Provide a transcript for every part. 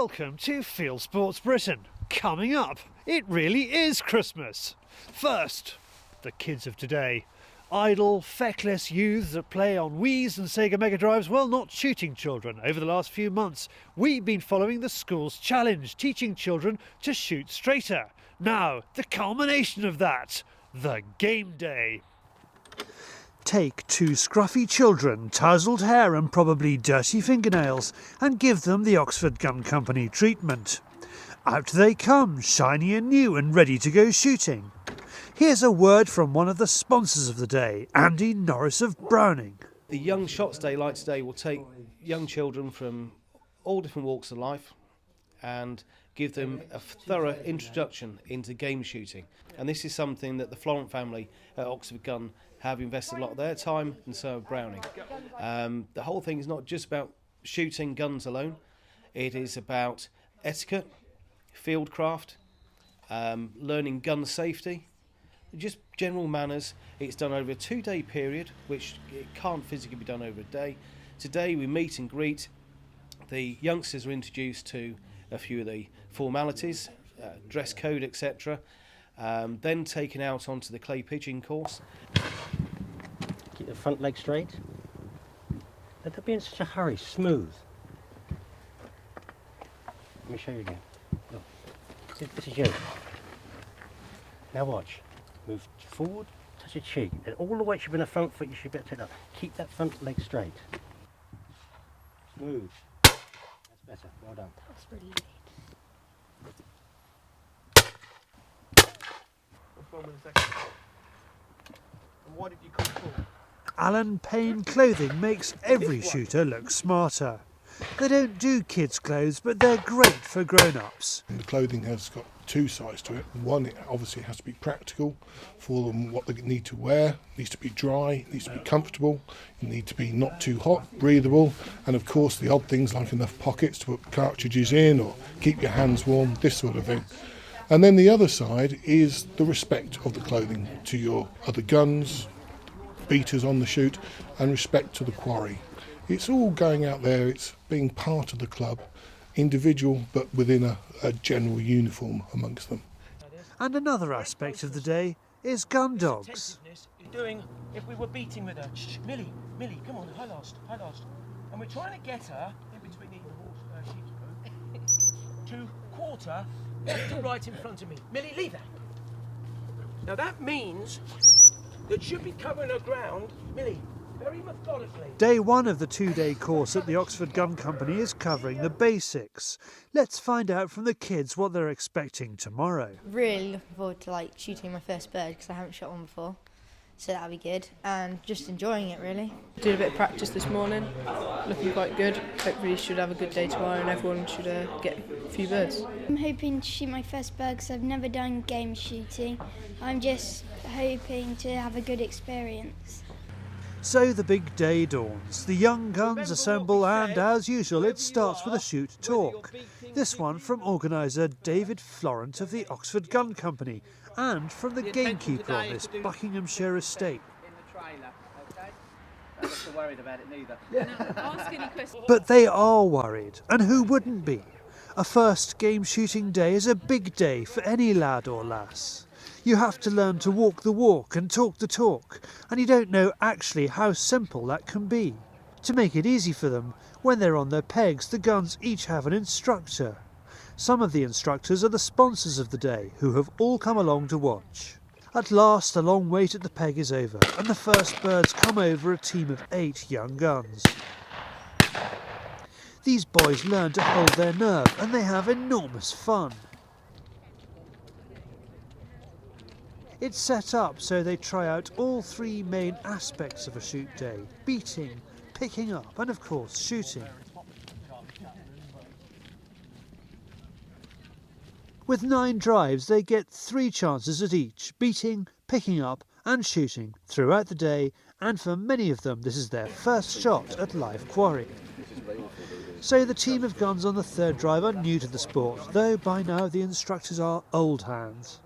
Welcome to Fieldsports Britain. Coming up, it really is Christmas. First, the kids of today. Idle, feckless youths that play on Wii's and Sega Mega Drives, well, not shooting children. Over the last few months, we've been following the school's challenge, teaching children to shoot straighter. Now, the culmination of that, the game day. Take two scruffy children, tousled hair and probably dirty fingernails, and give them the Oxford Gun Company treatment. Out they come, shiny and new and ready to go shooting. Here's a word from one of the sponsors of the day, Andy Norris of Browning. The Young Shots Day like today will take young children from all different walks of life and give them a thorough introduction into game shooting. And this is something that the Florent family at Oxford Gun have invested a lot of their time, and so have Browning. The whole thing is not just about shooting guns alone. It is about etiquette, fieldcraft, learning gun safety, just general manners. It's done over a 2-day period, which it can't physically be done over a day. Today we meet and greet. The youngsters are introduced to a few of the formalities, dress code, etc. Then taken out onto the clay pigeon course. Keep the front leg straight. Don't be in such a hurry, smooth. Let me show you again. Look, this is you. Now watch. Move forward, touch your cheek, and all the way it should be in the front foot, you should be able to take that. Keep that front leg straight. Smooth. That's better, well done. That's really good. What's wrong with the second? And why did you come forward? Alan Payne clothing makes every shooter look smarter. They don't do kids' clothes, but they're great for grown-ups. The clothing has got two sides to it. One, it obviously has to be practical for them, what they need to wear. It needs to be dry, it needs to be comfortable, it needs to be not too hot, breathable, and of course the odd things like enough pockets to put cartridges in or keep your hands warm, this sort of thing. And then the other side is the respect of the clothing to your other guns, beaters on the shoot, and respect to the quarry. It's all going out there, it's being part of the club, individual but within a general uniform amongst them. And another aspect of the day is gun dogs. Doing if we were beating with her. Shh, Millie, come on, high last. And we're trying to get her in between the horse sheep's poo to quarter left to right in front of me. Millie, leave that. Now that means that she'll be covering her ground, Millie, very methodically. Day one of the 2-day course at the Oxford Gun Company is covering the basics. Let's find out from the kids what they're expecting tomorrow. Really looking forward to shooting my first bird because I haven't shot one before, so that'll be good, and just enjoying it really. Did a bit of practice this morning, looking quite good. Hopefully should have a good day tomorrow and everyone should get a few birds. I'm hoping to shoot my first bird because I've never done game shooting. I'm just hoping to have a good experience. So the big day dawns. The young guns assemble and, as usual, it starts with a shoot talk. This one from organiser David Florent of the Oxford Gun Company and from the gamekeeper on this Buckinghamshire estate. But they are worried, and who wouldn't be? A first game shooting day is a big day for any lad or lass. You have to learn to walk the walk and talk the talk, and you don't know actually how simple that can be. To make it easy for them, when they're on their pegs, the guns each have an instructor. Some of the instructors are the sponsors of the day, who have all come along to watch. At last, the long wait at the peg is over, and the first birds come over a team of 8 young guns. These boys learn to hold their nerve, and they have enormous fun. It's set up so they try out all 3 main aspects of a shoot day: beating, picking up and of course shooting. With 9 drives they get 3 chances at each: beating, picking up and shooting throughout the day, and for many of them this is their first shot at live quarry. So the team of guns on the 3rd drive are new to the sport, though by now the instructors are old hands.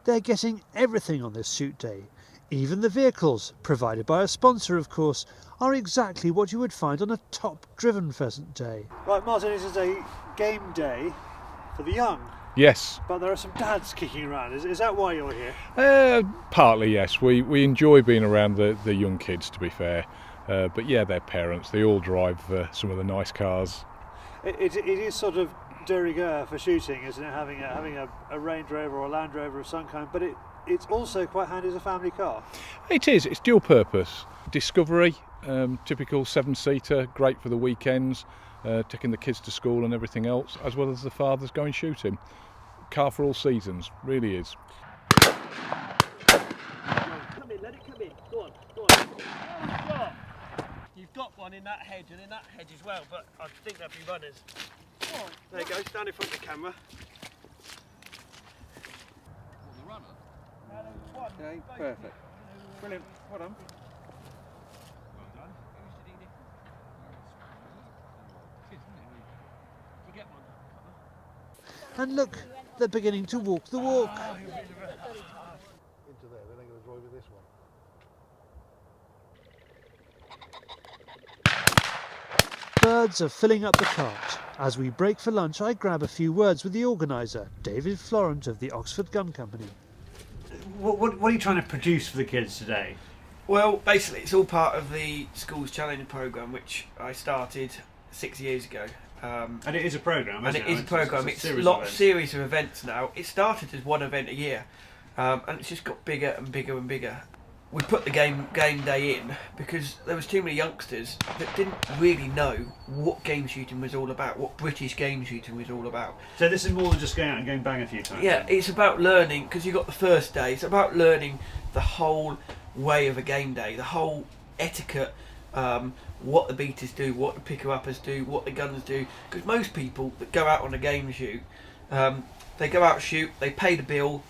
They're getting everything on this shoot day. Even the vehicles, provided by a sponsor of course, are exactly what you would find on a top-driven pheasant day. Right, Martyn, this is a game day for the young. Yes. But there are some dads kicking around. Is that why you're here? Partly, yes. We enjoy being around the young kids, to be fair. But yeah, they're parents. They all drive some of the nice cars. It is sort of de rigueur for shooting, isn't it? Having a Range Rover or a Land Rover of some kind. But it's also quite handy as a family car. It is. It's dual purpose. Discovery, typical 7-seater, great for the weekends, taking the kids to school and everything else, as well as the fathers going shooting. Car for all seasons, really is. Come in, let it come in. Go on, go on. You've got one in that hedge and in that hedge as well, but I think they'll be runners. Go on. There you go, stand in front of the camera. The runner? Okay, perfect. Brilliant, well done. And look, they're beginning to walk the walk. Into there, then they're going to drive with this one. Birds are filling up the cart. As we break for lunch, I grab a few words with the organiser, David Florent of the Oxford Gun Company. What are you trying to produce for the kids today? Well, basically, it's all part of the Schools Challenge programme, which I started 6 years ago. And it is a programme, isn't it? And it is a programme. It's a series of events now. It started as one event a year, and it's just got bigger and bigger and bigger. We put the game day in because there was too many youngsters that didn't really know what game shooting was all about, what British game shooting was all about. So this is more than just going out and going bang a few times? Yeah, it's about learning, because you've got the first day, it's about learning the whole way of a game day, the whole etiquette, what the beaters do, what the picker-uppers do, what the guns do. Because most people that go out on a game shoot, they go out shoot, they pay the bill,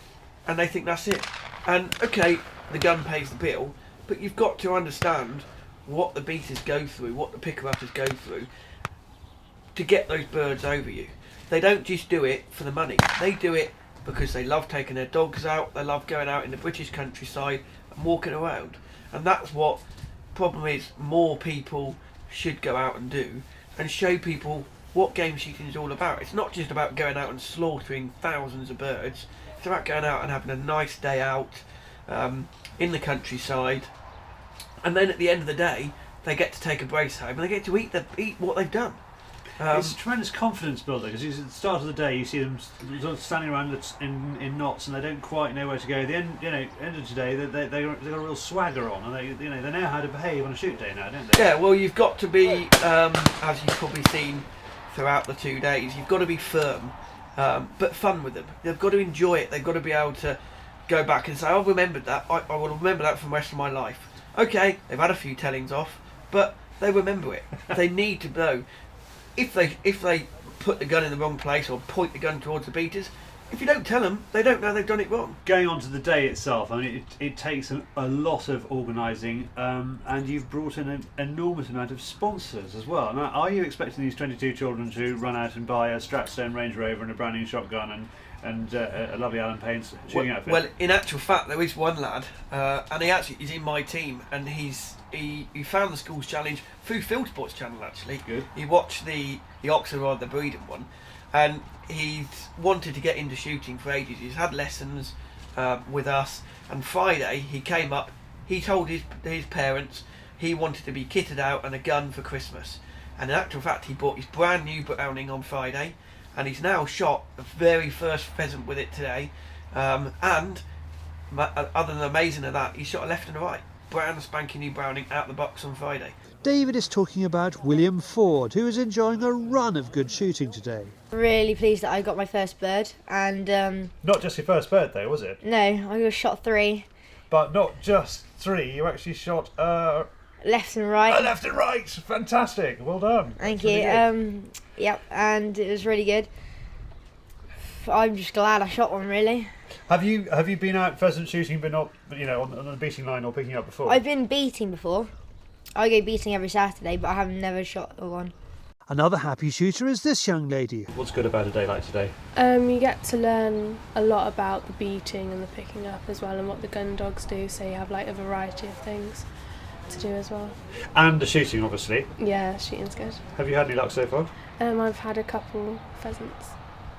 and they think that's it. And okay, the gun pays the bill, but you've got to understand what the beaters go through, what the picker-uppers go through, to get those birds over you. They don't just do it for the money. They do it because they love taking their dogs out, they love going out in the British countryside and walking around. And that's what problem is. More people should go out and do and show people what game shooting is all about. It's not just about going out and slaughtering thousands of birds. It's about going out and having a nice day out in the countryside, and then at the end of the day they get to take a brace home and they get to eat what they've done. It's a tremendous confidence builder, because at the start of the day you see them sort of standing around in knots and they don't quite know where to go. At the end, end of the day, they've got a real swagger on, and they know how to behave on a shoot day now, don't they? Yeah, well, you've got to be, as you've probably seen throughout the 2 days, you've got to be firm, but fun with them. They've got to enjoy it. They've got to be able to go back and say, I've remembered that. I will remember that for the rest of my life. Okay, they've had a few tellings off, but they remember it. They need to know. If they put the gun in the wrong place or point the gun towards the beaters, if you don't tell them, they don't know they've done it wrong. Going on to the day itself, I mean, it takes a lot of organising, and you've brought in an enormous amount of sponsors as well. Now, are you expecting these 22 children to run out and buy a Stratstone Range Rover and a Browning shotgun and a lovely Alan Payne's shooting outfit? Well, in actual fact, there is one lad, and he actually is in my team, and he found the Schools Challenge through Fieldsports channel, actually. Good. He watched the Oxford or the breeding one, and he's wanted to get into shooting for ages. He's had lessons with us, and Friday he came up, he told his parents he wanted to be kitted out and a gun for Christmas, and in actual fact he bought his brand new Browning on Friday, and he's now shot the very first pheasant with it today, and other than amazing at that, he shot a left and a right. Brand spanking new Browning out the box on Friday. David is talking about William Ford, who is enjoying a run of good shooting today. Really pleased that I got my first bird, and Not just your first bird though, was it? no, I shot 3. But not just 3, you actually shot Left and right. left and right. Fantastic, well done. Thank That's you. really good. Yep, and it was really good. I'm just glad I shot one, really. Have you been out pheasant shooting, but not on the beating line or picking up before? I've been beating before. I go beating every Saturday, but I have never shot one. Another happy shooter is this young lady. What's good about a day like today? You get to learn a lot about the beating and the picking up as well, and what the gun dogs do, so you have like a variety of things. to do as well. And the shooting, obviously. Yeah, shooting's good. Have you had any luck so far? I've had a couple pheasants.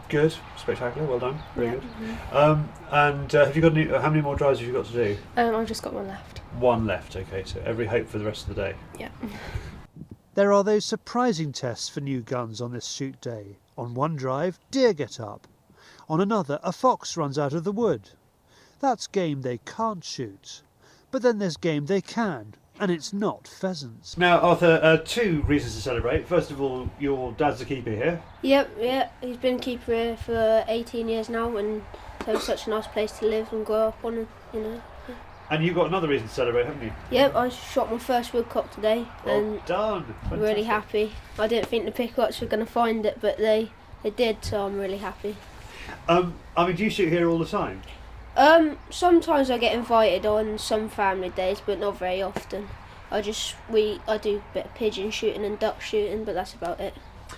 Good, spectacular, well done, very Yeah. good. And have you got any? How many more drives have you got to do? I've just got one left. One left. Okay, so every hope for the rest of the day. Yeah. There are those surprising tests for new guns on this shoot day. On one drive, deer get up. On another, a fox runs out of the wood. That's game they can't shoot. But then there's game they can, and it's not pheasants. Now, Arthur, 2 reasons to celebrate. First of all, your dad's the keeper here. Yep, he's been keeper here for 18 years now, and so it's such a nice place to live and grow up on, you know. And you've got another reason to celebrate, haven't you? Yep, I shot my first woodcock today, and well done. I'm really happy. I didn't think the pickups were going to find it, but they did, so I'm really happy. I mean, do you shoot here all the time? Sometimes I get invited on some family days, but not very often. I do a bit of pigeon shooting and duck shooting, but that's about it.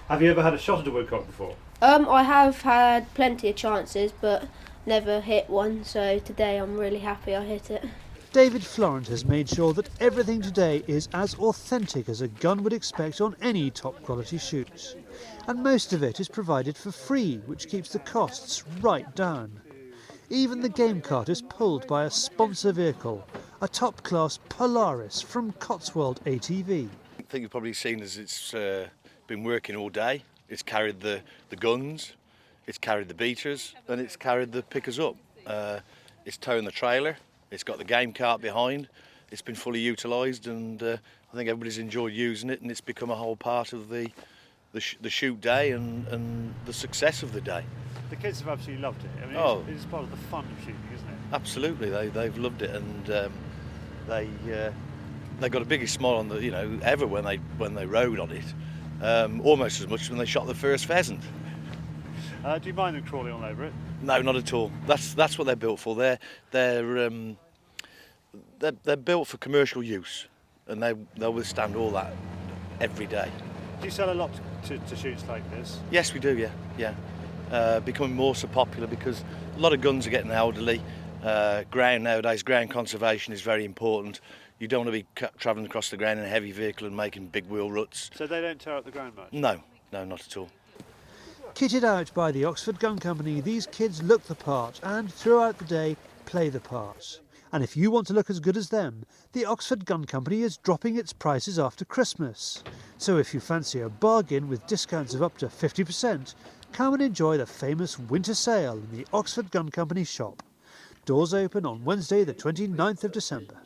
Have you ever had a shot at a woodcock before? I have had plenty of chances, but never hit one, so today I'm really happy I hit it. David Florent has made sure that everything today is as authentic as a gun would expect on any top quality shoot. And most of it is provided for free, which keeps the costs right down. Even the game cart is pulled by a sponsor vehicle, a top-class Polaris from Cotswold ATV. I think you've probably seen as it's been working all day. It's carried the guns, it's carried the beaters, and it's carried the pickers up. It's towing the trailer, it's got the game cart behind. It's been fully utilised, and I think everybody's enjoyed using it, and it's become a whole part of the shoot day and the success of the day. The kids have absolutely loved it. I mean, it's part of the fun of shooting, isn't it? Absolutely, they've loved it, and they got a biggest smile on ever when they rode on it, almost as much as when they shot the first pheasant. Do you mind them crawling all over it? No, not at all. That's what they're built for. They're built for commercial use, and they'll withstand all that every day. Do you sell a lot to shoots like this? Yes, we do. Yeah. Becoming more so popular because a lot of guns are getting elderly. Ground nowadays, ground conservation is very important. You don't want to be travelling across the ground in a heavy vehicle and making big wheel ruts. So they don't tear up the ground much? No, not at all. Kitted out by the Oxford Gun Company, these kids look the part and throughout the day play the part. And if you want to look as good as them, the Oxford Gun Company is dropping its prices after Christmas. So if you fancy a bargain with discounts of up to 50%, come and enjoy the famous winter sale in the Oxford Gun Company shop. Doors open on Wednesday the 29th of December.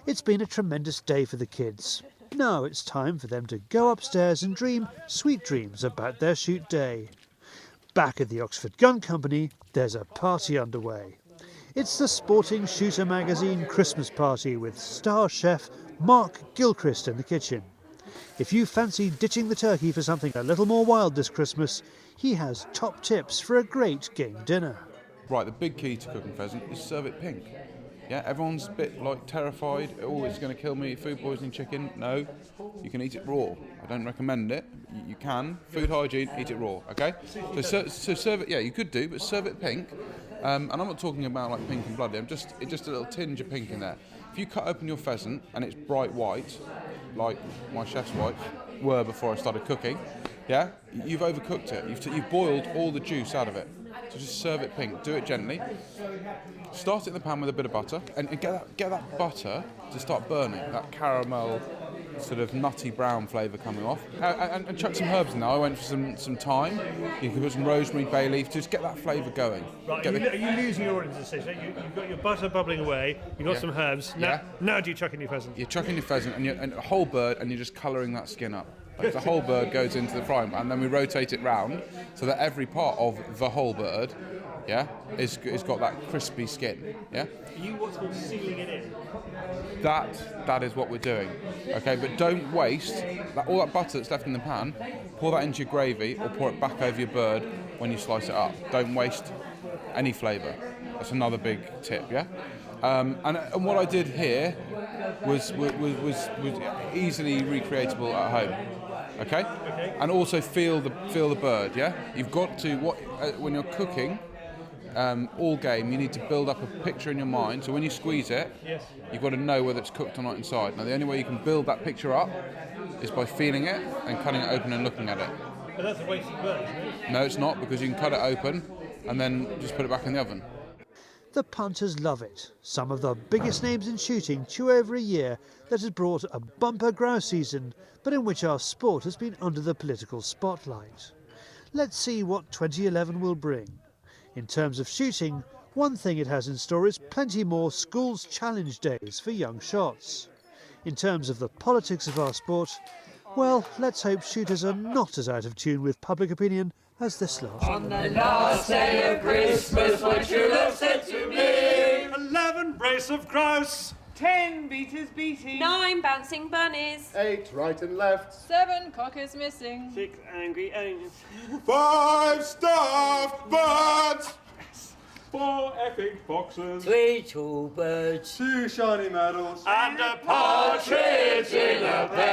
It's been a tremendous day for the kids. Now it's time for them to go upstairs and dream sweet dreams about their shoot day. Back at the Oxford Gun Company, there's a party underway. It's the Sporting Shooter magazine Christmas party with star chef Mark Gilchrist in the kitchen. If you fancy ditching the turkey for something a little more wild this Christmas, he has top tips for a great game dinner. Right, the big key to cooking pheasant is serve it pink. Yeah, everyone's a bit terrified. Oh, it's going to kill me. Food poisoning chicken. No, you can eat it raw. I don't recommend it. You can. Food hygiene. Eat it raw. Okay. So serve it. Yeah, you could do, but serve it pink. And I'm not talking about like pink and bloody. Just a little tinge of pink in there. If you cut open your pheasant and it's bright white, like my chef's wife were before I started cooking, yeah, you've overcooked it. You've boiled all the juice out of it. So just serve it pink. Do it gently. Start it in the pan with a bit of butter, and get that butter to start burning. That caramel, sort of nutty brown flavour coming off. And chuck some herbs in there. I went for some thyme. You can put some rosemary, bay leaf. Just get that flavour going. Right. Are you losing your audience at this stage? You've got your butter bubbling away. You've got some herbs. Now do you chuck in your pheasant? You're chucking your pheasant and a whole bird, and you're just colouring that skin up. Like the whole bird goes into the frying pan, and then we rotate it round so that every part of the whole bird, is got that crispy skin. Yeah. Are you what's called sealing it in? That is what we're doing. Okay, but don't waste all that butter that's left in the pan. Pour that into your gravy or pour it back over your bird when you slice it up. Don't waste any flavour. That's another big tip. Yeah. And what I did here was easily recreatable at home. Okay? And also feel the bird. Yeah. You've got to when you're cooking. all game, you need to build up a picture in your mind. So when you squeeze it, you've got to know whether it's cooked or not inside. Now, the only way you can build that picture up is by feeling it and cutting it open and looking at it. But that's a wasted bird, isn't it? No, it's not, because you can cut it open and then just put it back in the oven. The punters love it. Some of the biggest names in shooting chew over a year that has brought a bumper grouse season, but in which our sport has been under the political spotlight. Let's see what 2011 will bring. In terms of shooting, one thing it has in store is plenty more schools challenge days for young shots. In terms of the politics of our sport, well, let's hope shooters are not as out of tune with public opinion as this lot. On the last day of Christmas, my true love said to me, 11 brace of grouse, 10 beaters beating, 9 bouncing bunnies, 8 right and left, 7 cockers missing, 6 angry owners, 5 stuffed birds, 4 epic foxes, 3 tall birds, 2 shiny medals, and a partridge in a pear.